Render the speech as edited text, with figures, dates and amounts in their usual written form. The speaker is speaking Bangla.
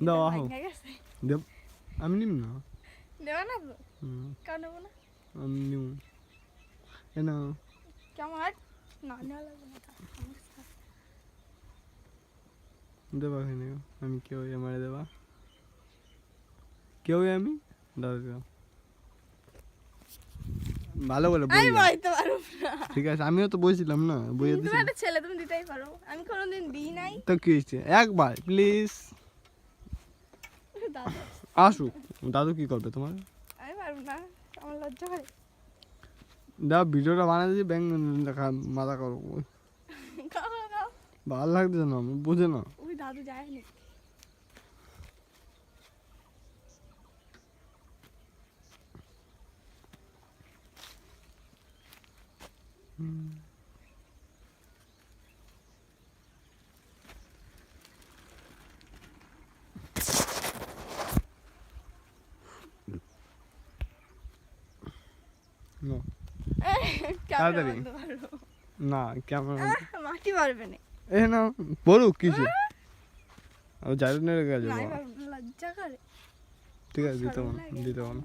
দাও আহো দেব আমি নিম না দেবা না তো কেন নেবো না আমি নিম না কেমন না নেওয়া লাগবে না দেবা এখানে আমি কেউ আমারে দেবা কেউ আমি দাদা ভালো বলে বই আমি বইতে পারবো না ঠিক আছে আমিও তো বইছিলাম না বইয়ে তুমি দিছি একটা ছেলে তুমি দিতেই পারো আমি কোনোদিন দিই নাই তো কি হয়েছে একবার প্লিজ দাদু আসুক দাদু কি করবে তোমার আমি পারবো না আমার লজ্জা করে দাও ভিডিওটা বানাই দিয়েছি ব্যাং দেখা মাথা করো ভালো লাগছে না আমি বুঝে না ওই দাদু যায়নি তাড়াতাড়ি না কেমন মাটি পারবে না এ না বলুক কিছু ও জারুনের কাছে লজ্জা করে ঠিক আছে দিতে পারো না